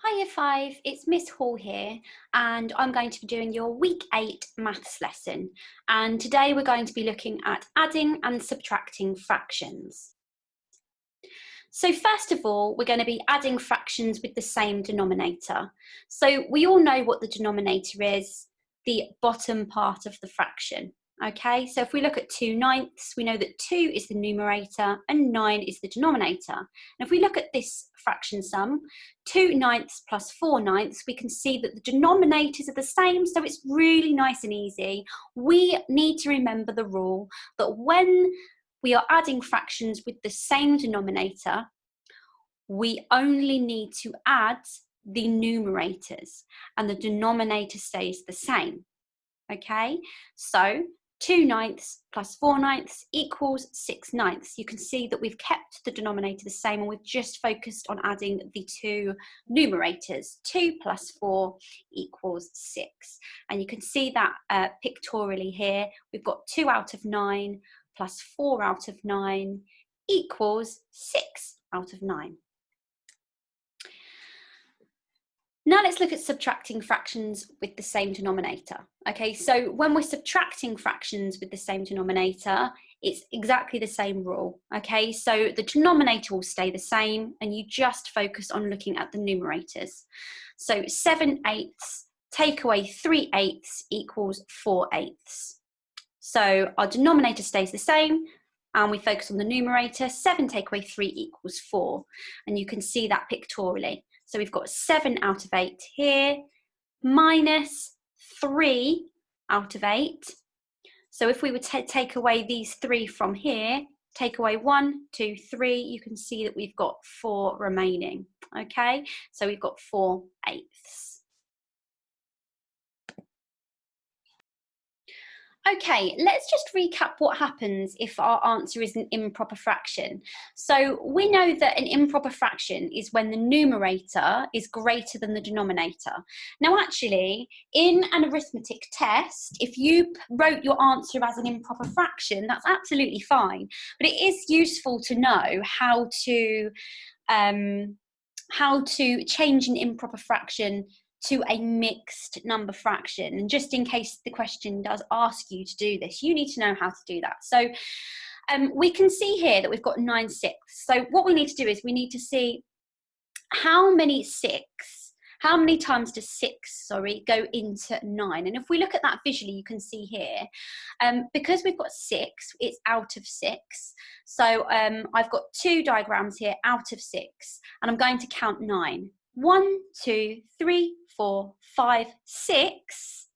Hi Year 5, it's Miss Hall here and I'm going to be doing your Week 8 maths lesson, and today we're going to be looking at adding and subtracting fractions. So first of all, we're going to be adding fractions with the same denominator. So we all know what the denominator is, the bottom part of the fraction. Okay, so if we look at 2/9, we know that 2 is the numerator and 9 is the denominator. And if we look at this fraction sum, 2/9 plus 4/9, we can see that the denominators are the same, so it's really nice and easy. We need to remember the rule that when we are adding fractions with the same denominator, we only need to add the numerators and the denominator stays the same. Okay, so 2/9 plus 4/9 equals 6/9. You can see that we've kept the denominator the same and we've just focused on adding the two numerators. 2 plus 4 equals 6. And you can see that pictorially here. We've got 2 out of 9 plus 4 out of 9 equals 6 out of 9. Now let's look at subtracting fractions with the same denominator. Okay, so when we're subtracting fractions with the same denominator, it's exactly the same rule. Okay, so the denominator will stay the same and you just focus on looking at the numerators. So 7/8 take away 3/8 equals 4/8. So our denominator stays the same and we focus on the numerator. 7 take away 3 equals 4. And you can see that pictorially. So we've got 7 out of 8 here, minus 3 out of 8. So if we were to take away these 3 from here, take away 1, 2, 3, you can see that we've got 4 remaining. Okay, so we've got 4/8. Okay, let's just recap what happens if our answer is an improper fraction. So we know that an improper fraction is when the numerator is greater than the denominator. Now actually, in an arithmetic test, if you wrote your answer as an improper fraction, that's absolutely fine. But it is useful to know how to change an improper fraction to a mixed number fraction. And just in case the question does ask you to do this, you need to know how to do that. So we can see here that we've got 9/6. So what we need to do is we need to see how many times does 6, go into 9. And if we look at that visually, you can see here, because we've got 6, it's out of 6. So I've got 2 diagrams here out of 6, and I'm going to count 9. 1, 2, 3, 4, 5, 6,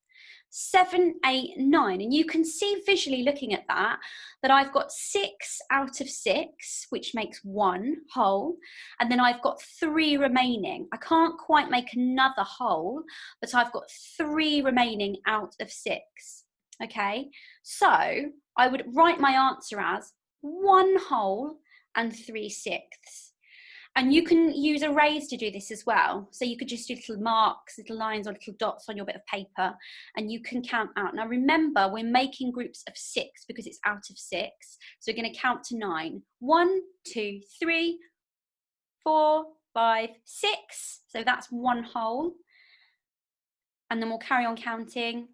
7, 8, 9. And you can see visually looking at that I've got 6 out of 6, which makes 1 whole. And then I've got 3 remaining. I can't quite make another whole, but I've got 3 remaining out of 6. Okay, so I would write my answer as 1 whole and 3/6. And you can use arrays to do this as well. So you could just do little marks, little lines or little dots on your bit of paper, and you can count out. Now remember, we're making groups of 6 because it's out of 6. So we're going to count to 9. 1, 2, 3, 4, 5, 6. So that's 1 whole. And then we'll carry on counting.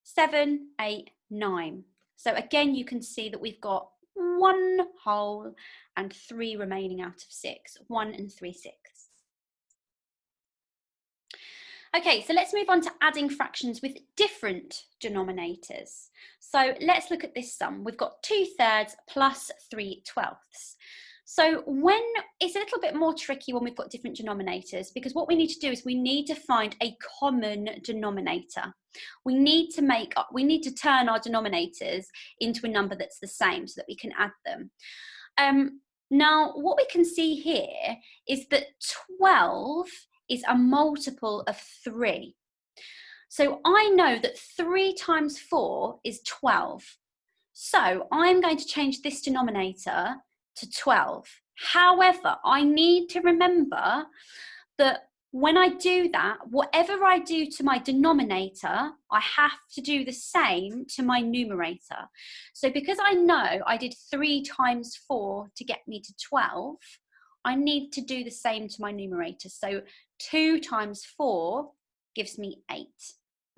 7, 8, 9. So again, you can see that we've got 1 whole and 3 remaining out of 6, 1 and 3/6. Okay, so let's move on to adding fractions with different denominators. So let's look at this sum. We've got 2/3 plus 3/12. So it's a little bit more tricky when we've got different denominators, because what we need to do is we need to find a common denominator. We need to turn our denominators into a number that's the same so that we can add them. Now, what we can see here is that 12 is a multiple of 3. So I know that 3 times 4 is 12. So I'm going to change this denominator to 12. However, I need to remember that when I do that, whatever I do to my denominator, I have to do the same to my numerator. So because I know I did 3 times 4 to get me to 12, I need to do the same to my numerator. So 2 times 4 gives me 8.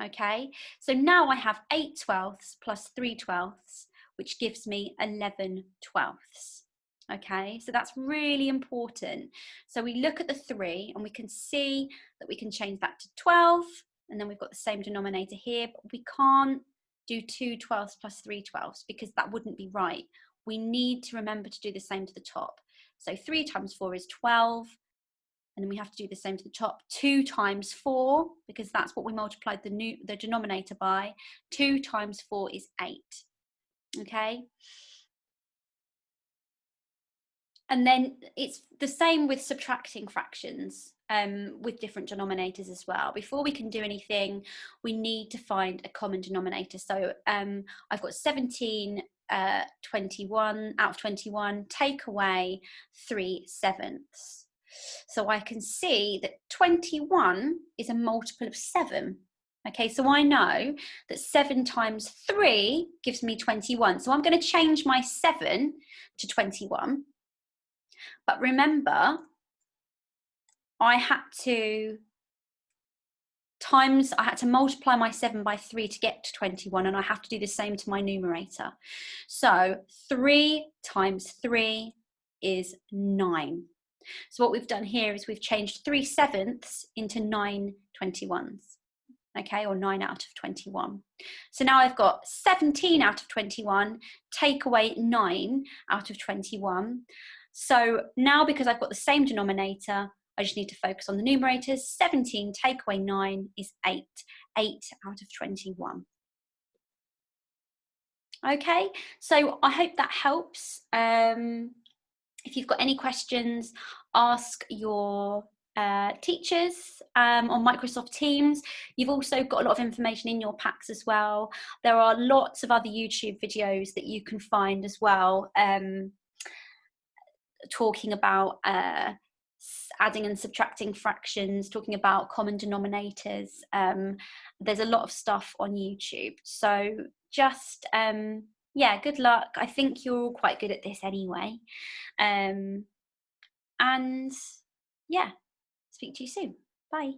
Okay, so now I have 8 twelfths plus 3 twelfths, which gives me 11 twelfths. Okay, so that's really important. So we look at the 3 and we can see that we can change that to 12, and then we've got the same denominator here, but we can't do 2 twelfths plus 3 twelfths because that wouldn't be right. We need to remember to do the same to the top. So 3 times 4 is 12, and then we have to do the same to the top. 2 times 4, because that's what we multiplied the denominator by. 2 times 4 is 8. Okay? And then it's the same with subtracting fractions with different denominators as well. Before we can do anything, we need to find a common denominator. So I've got 17 21 out of 21, take away 3/7. So I can see that 21 is a multiple of 7. Okay, so I know that 7 times 3 gives me 21. So I'm going to change my 7 to 21. But remember, I had to multiply my 7 by 3 to get to 21, and I have to do the same to my numerator. So 3 times 3 is 9. So what we've done here is we've changed 3/7 into 9 21s, okay, or 9 out of 21. So now I've got 17 out of 21, take away 9 out of 21. So now, because I've got the same denominator, I just need to focus on the numerators. 17 take away 9 is 8. 8 out of 21. Okay, so I hope that helps. If you've got any questions, ask your teachers on Microsoft Teams. You've also got a lot of information in your packs as well. There are lots of other YouTube videos that you can find as well, talking about adding and subtracting fractions, talking about common denominators. There's a lot of stuff on YouTube. So just, yeah, good luck. I think you're all quite good at this anyway. And yeah, speak to you soon. Bye.